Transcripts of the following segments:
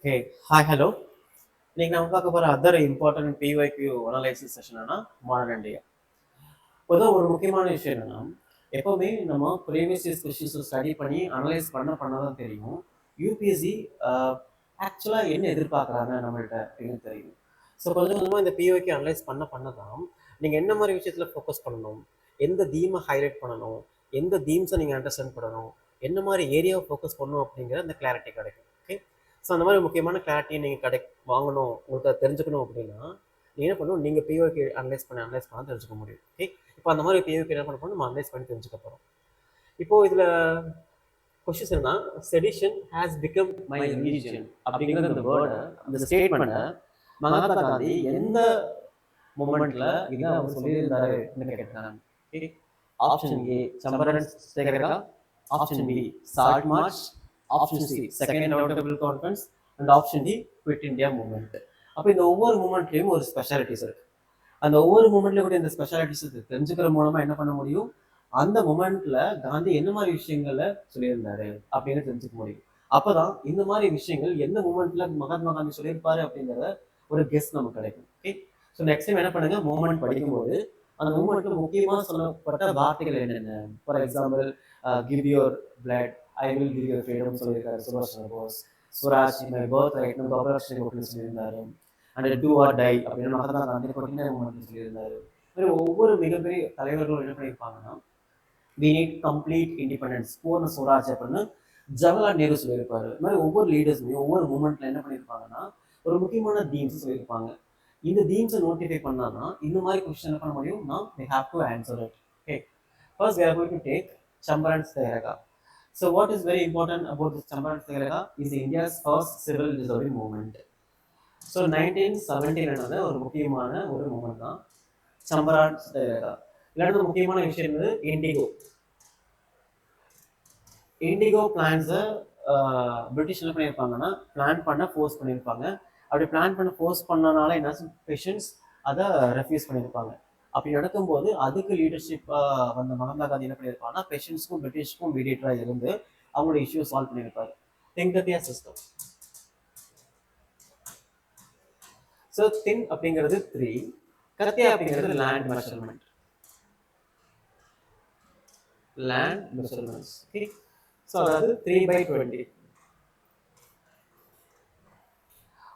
Hey, hi, hello. இன்னைக்கு நம்ம பார்க்க போற other important PYQ analysis session modern India. பொதுவாக ஒரு முக்கியமான விஷயம் என்னன்னா, எப்பவுமே நம்ம ப்ரீவியஸ் இயர்ஸ் கொஸ்டின்ஸை ஸ்டடி பண்ணி அனலைஸ் பண்ண தான் தெரியும். யூபிஎஸ்சி ஆக்சுவலாக என்ன எதிர்பார்க்குறாங்க நம்மள்ட்ட அப்படின்னு தெரியும். ஸோ கொஞ்சம் கொஞ்சமாக இந்த PYQ அனலைஸ் பண்ண தான் நீங்கள் என்ன மாதிரி விஷயத்தில் ஃபோக்கஸ் பண்ணணும், எந்த தீமை ஹைலைட் பண்ணணும், எந்த தீம்ஸை நீங்கள் அண்டர்ஸ்டாண்ட் பண்ணணும், என்ன மாதிரி ஏரியாவை ஃபோக்கஸ் பண்ணணும் அப்படிங்கிற அந்த கிளாரிட்டி கிடைக்கும். ஓகே, ஸோ அந்த மாதிரி முக்கியமான கிளாரிட்டியை நீங்கள் வாங்கணும், உங்களுக்கு அதை தெரிஞ்சுக்கணும் அப்படின்னா நீங்கள் என்ன பண்ணணும், நீங்கள் PYQ அனலைஸ் பண்ண தெரிஞ்சுக்க முடியும். ஓகே, இப்போ அந்த மாதிரி PYQ என்ன பண்ண போகிறோம், நம்ம அனலைஸ் பண்ணி தெரிஞ்சுக்க போகிறோம். இப்போது இதில் கொஸ்டின்ஸ் என்ன, sedition has become my religion அப்படிங்கிற அந்த வேர்டை, அந்த ஸ்டேட்மெண்ட்டை மகாத்மா காந்தி எந்த மூமெண்ட்ல இதை அவர் சொல்லியிருந்தாருன்னு கேட்டாங்க. Okay, option A Champaran satyagraha, option B salt march, option C second notable conference and option D quit India movement. அப்போ இந்த ஒவ்வொரு மூமெண்ட்லேயும் ஒரு ஸ்பெஷாலிட்டிஸ் இருக்கு. அந்த ஒவ்வொரு மூமெண்ட்லேயும் கூட இந்த ஸ்பெஷாலிட்டிஸ் தெரிஞ்சுக்கிற மூலமா என்ன பண்ண முடியும், அந்த மூமெண்ட்ல காந்தி என்ன மாதிரி விஷயங்களை சொல்லியிருந்தாரு அப்படின்னு தெரிஞ்சுக்க முடியும். அப்பதான் இந்த மாதிரி விஷயங்கள் எந்த மூமெண்ட்ல மகாத்மா காந்தி சொல்லியிருப்பாரு அப்படிங்கிறத ஒரு கெஸ் நமக்கு கிடைக்கும். ஓகே, ஸோ நெக்ஸ்ட் டைம் என்ன பண்ணுங்க, மூமெண்ட் படிக்கும்போது அந்த மூமெண்ட்ல முக்கியமாக சொல்லப்பட்ட வார்த்தைகள் என்னென்ன, for example give your blood, I will give your freedom சொல்லியிருக்காரு சுபாஷ் Chandra Bose. Swaraj my birth right நம்ம கோபாலகிருஷ்ணன் கோகலே சொல்லியிருந்தாரு. அண்ட் டூ ஆர் டை அப்படின்னு மகாத்மா காந்தி கொட்டின மூமெண்ட் சொல்லியிருந்தாரு. ஒவ்வொரு மிகப்பெரிய தலைவர்களும் என்ன பண்ணியிருப்பாங்கன்னா, வி நீட் கம்ப்ளீட் இண்டிபெண்டன்ஸ், பூர்ண ஸ்வராஜ் அப்படின்னு ஜவஹர்லால் நேரு சொல்லியிருப்பாரு. இது மாதிரி ஒவ்வொரு லீடர்ஸுமே ஒவ்வொரு மூமெண்ட்ல என்ன பண்ணியிருப்பாங்கன்னா ஒரு முக்கியமான தீம்ஸ் சொல்லியிருப்பாங்க. இந்த தீம்ஸை நோட்டிஃபை பண்ணாதான் இந்த மாதிரி கொஸ்டின் என்ன பண்ண முடியும், now we have to answer it. Okay, first we are going to take Champaran Satyagraha. So what is very important about this Champaran Satyagraha is India's first civil disobedience movement. So 1917 ஒரு முக்கியமான ஒரு moment தான் சம்பரான் சத்தியாகிரகா. இல்லாட்டி முக்கியமான விஷயம் வந்து indigo பிளான்ஸை British என்ன பண்ணியிருப்பாங்கன்னா plan பண்ண ஃபோர்ஸ் பண்ணியிருப்பாங்க. அப்படி பிளான் பண்ண ஃபோர்ஸ் பண்ணனால என்ன, பேஷண்ட்ஸ் அதை ரெஃப்யூஸ் பண்ணியிருப்பாங்க. அப்படி நடக்கும்போது அதுக்கு லீடர்ஷிப்பாக வந்த மகாத்மா காந்தி என்ன பண்ணியிருப்பாங்கன்னா பேஷண்ட்ஸ்க்கும் பிரிட்டிஷ்க்கும் மீடியேட்டராக இருந்து அவங்களோட இஷ்யூ சால்வ் பண்ணியிருப்பாரு. திங்கத்தியா சிஸ்டம். ஸோ திங் அப்படிங்கிறது 3, கத்தியா அப்படிங்கிறது land measurement. Land measurements. So அதாவது 3/20.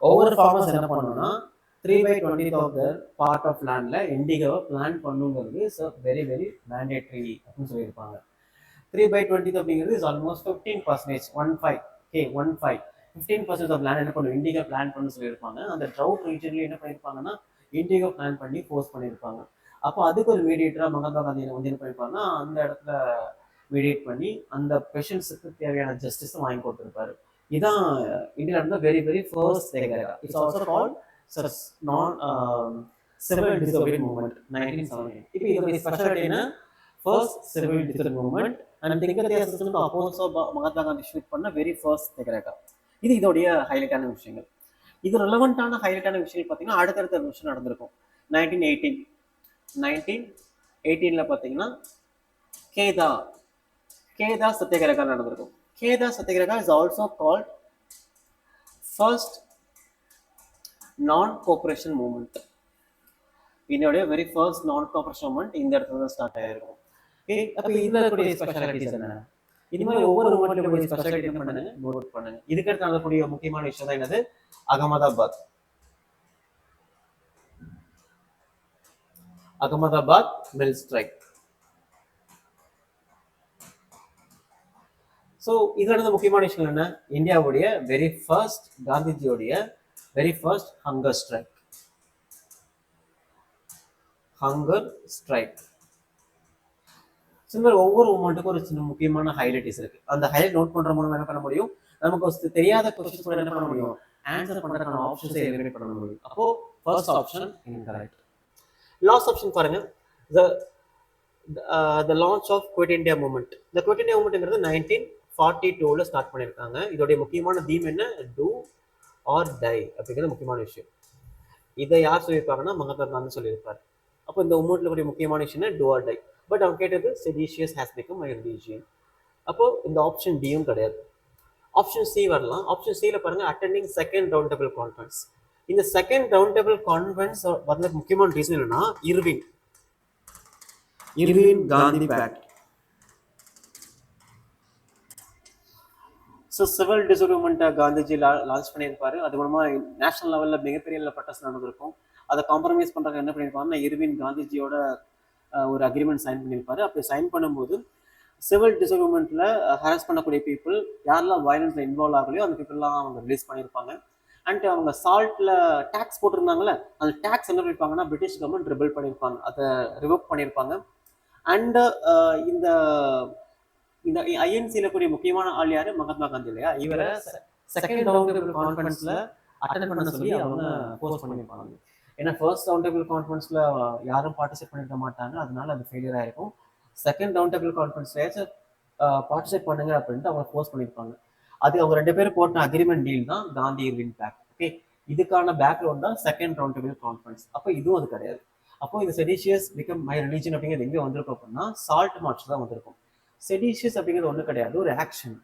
ஒவ்வொரு ஃபார்மர்ஸ் என்ன பண்ணணும்னா 3/20 ஆஃப் த பார்ட் ஆஃப் லேண்ட்ல இண்டிகோவை பிளான் பண்ணுங்கிறது இஸ் வெரி வெரி மேண்டேட்ரி அப்படின்னு சொல்லியிருப்பாங்க. 3/20 அப்படிங்கிறது இஸ் ஆல்மோஸ்ட் 15%, 15% ஆஃப் லேண்ட் என்ன பண்ணும், இண்டிகோ பிளான் பண்ணு சொல்லியிருப்பாங்க. அந்த ட்ரவுட் ரீஜன்ல என்ன பண்ணியிருப்பாங்கன்னா இண்டிகோ பிளான் பண்ணி ஃபோர்ஸ் பண்ணியிருப்பாங்க. அப்போ அதுக்கு ஒரு மீடியேட்டராக மகாத்மா காந்தி வந்து என்ன பண்ணியிருப்பாங்கன்னா அந்த இடத்துல மீடியேட் பண்ணி அந்த பேஷண்ட்ஸுக்கு தேவையான ஜஸ்டிஸை வாங்கி கொடுத்துருப்பாரு. இதான் இந்தியாவில் இருந்த very very first satyagraha. It's also called non civil disobedience movement 1917. இப்போ இதோட ஸ்பெஷாலிட்டி என்ன, first civil disobedience movement and Tinkathia சிஸ்டம்க்கு அப்போஸ் மகாத்மா காந்தி ஷூட் பண்ண வெரி ஃபர்ஸ்ட் சத்தியாகிரகா. இது இதோடைய ஹைலைட்டான விஷயங்கள். இது ரெலவெண்டான ஹைலைட்டான விஷயங்கள் பார்த்தீங்கன்னா அடுத்தடுத்த விஷயம் நடந்திருக்கும். 1918 பார்த்தீங்கன்னா கேதா சத்தியாகிரகா நடந்திருக்கும். Kheda satyagraha is also called first non cooperation movement. இதோடைய very first non cooperation movement இந்த இடத்துல தான் ஸ்டார்ட் ஆயிருக்கும். அப்போ இதுல இருக்கக்கூடிய ஸ்பெஷாலிட்டிஸ் என்ன, இது மாதிரி ஒவ்வொரு மூவ்மெண்ட்ல ஸ்பெஷாலிட்டி பண்ணுங்க, நோட் பண்ணுங்க. இதுக்கு அடுத்து நடக்கக்கூடிய முக்கியமான விஷயம் தான் என்னது, அகமதாபாத் மில் ஸ்ட்ரைக். ஸோ இதோட முக்கியமான விஷயம் என்ன, இந்தியாவுடைய வெரி ஃபர்ஸ்ட் காந்திஜியோடைய வெரி ஃபர்ஸ்ட் ஹங்கர் ஸ்ட்ரைக். ஒவ்வொரு மூமெண்ட்டுக்கும் ஒரு சின்ன முக்கியமான ஹைலைட்ஸ் இருக்கு. அந்த ஹைலைட் நோட் பண்ற மூலம் என்ன பண்ண முடியும், நமக்கு தெரியாத கொஸ்டின்ஸ் கூட என்ன பண்ண முடியும், ஆன்சர் பண்றதுக்கான ஆப்ஷன்ஸை எலிமினேட் பண்ண முடியும். அப்போ first option incorrect. Last option பாருங்க, the launch of Quit India movement. The Quit India movement 1942 start பண்ணியிருக்காங்க. இதோடைய முக்கியமான தீம் என்ன, டூ ஆர் டை அப்படிங்கிறது முக்கியமான விஷயம். இதை யார் சொல்லியிருப்பாங்கன்னா மகாத்மா காந்தி சொல்லியிருப்பார். அப்போ இந்த மூமெண்ட்ல கூடிய முக்கியமான விஷயம் டூ ஆர் டை. பட் அவங்க கேட்டது seditious has become my religion. அப்போ இந்த ஆப்ஷன் டியும் கிடையாது. ஆப்ஷன் சி வரலாம். ஆப்ஷன் சியில் பாருங்க, attending second round table conference. இந்த செகண்ட் ரவுண்ட் டேபிள் கான்ஃபரன்ஸ் வந்த முக்கியமான ரீசன் என்னன்னா Irwin Gandhi pact. So civil டிசோல்வ்மெண்ட்டை காந்திஜி லான்ச் பண்ணியிருப்பாரு. அது மூலமா நேஷனல் லெவலில் மிகப்பெரிய ப்ரொட்டஸ்ட் நடந்திருக்கும். அதை காம்ப்ரமைஸ் பண்ணுறதுக்கு என்ன பண்ணியிருப்பாருன்னா இர்வின் காந்திஜியோட ஒரு அக்ரிமெண்ட் சைன் பண்ணியிருப்பாரு. அப்படி சைன் பண்ணும்போது சிவில் டிசோல்வ்மெண்ட்டில் ஹராஸ் பண்ணக்கூடிய பீப்புள் யாரெல்லாம் வயலன்ஸில் இன்வால்வ் ஆகலையோ அந்த பீப்புளெலாம் அவங்க ரிலீஸ் பண்ணியிருப்பாங்க. அண்ட் அவங்க சால்ட்டில் டேக்ஸ் போட்டிருந்தாங்களே, அந்த டேக்ஸ் என்ன பண்ணியிருப்பாங்கன்னா பிரிட்டிஷ் கவர்மெண்ட் ரிபில் பண்ணியிருப்பாங்க, அதை ரிவோக் பண்ணியிருப்பாங்க. அண்டு இந்த இந்த ஐஎன்சியில் கூடிய முக்கியமான ஆள் யாரு? மகாத்மா காந்தி இல்லையா? இவரை செகண்ட் ரவுண்ட் டேபிள் கான்ஃபரன்ஸில் அட்டன் பண்ண சொல்லி அவங்க போஸ்ட் பண்ணியிருப்பாங்க. ஏன்னா ஃபர்ஸ்ட் ரவுண்ட் டேபிள் கான்ஃபரன்ஸில் யாரும் பார்ட்டிசிபேட் பண்ணிருக்க மாட்டாங்க, அதனால அது ஃபெயிலியர் ஆயிருக்கும். செகண்ட் ரவுண்ட் டேபிள் கான்ஃபரன்ஸ்லேயாச்சும் பார்ட்டிசிபேட் பண்ணுங்க அப்படின்ட்டு அவங்க போஸ்ட் பண்ணியிருப்பாங்க. அது அவங்க 2 பேரும் போட்ட அக்ரிமெண்ட் டீல் தான் காந்தி இர்வின் பேக்ட். ஓகே, இதுக்கான பேக்ரவுண்ட் தான் செகண்ட் ரவுண்ட் டேபிள் கான்ஃபரன்ஸ். அப்போ இதுவும் அது கிடையாது. அப்போ இந்த செடிஷியஸ் பிகம் மை ரிலீஜன் அப்படிங்கிறது எங்கே வந்திருக்கும் அப்படின்னா சால்ட் மார்ச் தான் வந்திருக்கும். செடிஷியஸ் அப்படிங்கிறது ஒன்றும் கிடையாது, ஒரு ஆக்ஷன்,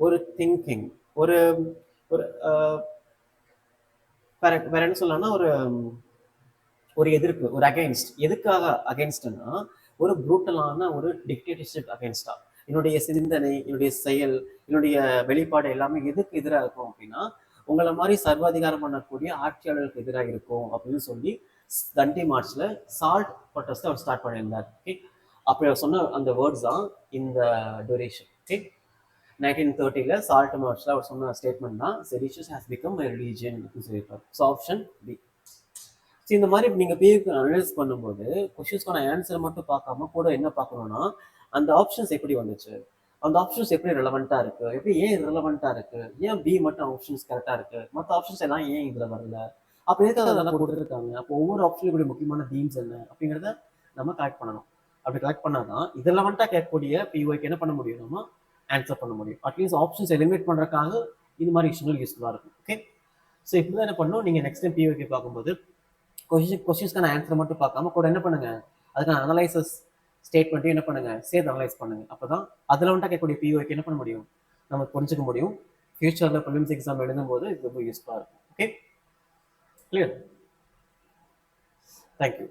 ஒரு திங்கிங், ஒரு ஒரு வேற என்ன சொல்லலாம்னா ஒரு எதிர்ப்பு, ஒரு அகைன்ஸ்ட். எதுக்காக அகைன்ஸ்ட்னா ஒரு ப்ரூட்டலான ஒரு டிக்டேட்டர்ஷிப் அகைன்ஸ்டா. என்னுடைய சிந்தனை, என்னுடைய செயல், என்னுடைய வெளிப்பாடு எல்லாமே எதுக்கு எதிராக இருக்கும் அப்படின்னா உங்களை மாதிரி சர்வாதிகாரம் பண்ணக்கூடிய ஆட்சியாளர்களுக்கு எதிராக இருக்கும் அப்படின்னு சொல்லி தண்டி மார்ச்ல சால்ட் ப்ரொட்டஸ்ட் அவர் ஸ்டார்ட் பண்ணியிருந்தார். ஓகே, அப்படி அவர் சொன்ன அந்த வேர்ட்ஸ் தான் இந்த டூரேஷன். ஓகே, 1930 சால்ட் மார்ச்ல அவர் சொன்ன ஸ்டேட்மெண்ட் தான் seditious has become my religion அப்படின்னு சொல்லியிருப்பார். So option B. ஸோ இந்த மாதிரி நீங்கள் பிஏக்கு அனலைஸ் பண்ணும்போது கொஸ்டின்ஸ்க்கான ஆன்சரை மட்டும் பார்க்காம கூட என்ன பார்க்கணும்னா அந்த ஆப்ஷன்ஸ் எப்படி வந்துச்சு, அந்த ஆப்ஷன்ஸ் எப்படி ரெலவெண்ட்டாக இருக்குது, எப்படி ஏன் ரெலவெண்ட்டாக இருக்குது, ஏன் பி மட்டும் ஆப்ஷன்ஸ் கரெக்டாக இருக்குது, மற்ற ஆப்ஷன்ஸ் எல்லாம் ஏன் இதில் வரல, அப்போ எதுக்காக அதெல்லாம் கொடுத்துருக்காங்க, அப்போ ஒவ்வொரு ஆப்ஷனுடைய முக்கியமான தீம்ஸ் என்ன அப்படிங்கிறத நம்ம கலெக்ட் பண்ணணும். அப்படி கலெக்ட் பண்ணால் தான் இதெல்லாம் வந்துட்டா கேட்கக்கூடிய பிஒய்க்கு என்ன பண்ண முடியும், நம்ம ஆன்சர் பண்ண முடியும். அட்லீஸ்ட் ஆப்ஷன்ஸ் எலிமினேட் பண்ணுறதுக்காக இந்த மாதிரி விஷயங்கள் யூஸ்ஃபுல்லாக இருக்கும். ஓகே, ஸோ இப்படி தான் என்ன பண்ணணும், நீங்கள் நெக்ஸ்ட் டைம் பிஒய்க்கு பார்க்கும்போது கொஸ்டின்ஸ்க்கான ஆன்சர் மட்டும் பார்க்காம கூட என்ன பண்ணுங்க, அதுக்கான அனலைசஸ் ஸ்டேட்மெண்ட்டையும் என்ன பண்ணுங்க, சேர்த்து அனலைஸ் பண்ணுங்க. அப்போதான் அதில் வந்துட்டா கேட்கக்கூடிய பிஓக்கு என்ன பண்ண முடியும், நம்ம புரிஞ்சுக்க முடியும். ஃபியூச்சரில் ப்ரிலிம்ஸ் எக்ஸாம் எழுதும்போது இது ரொம்ப யூஸ்ஃபுல்லாக இருக்கும். Okay, clear. தேங்க்யூ.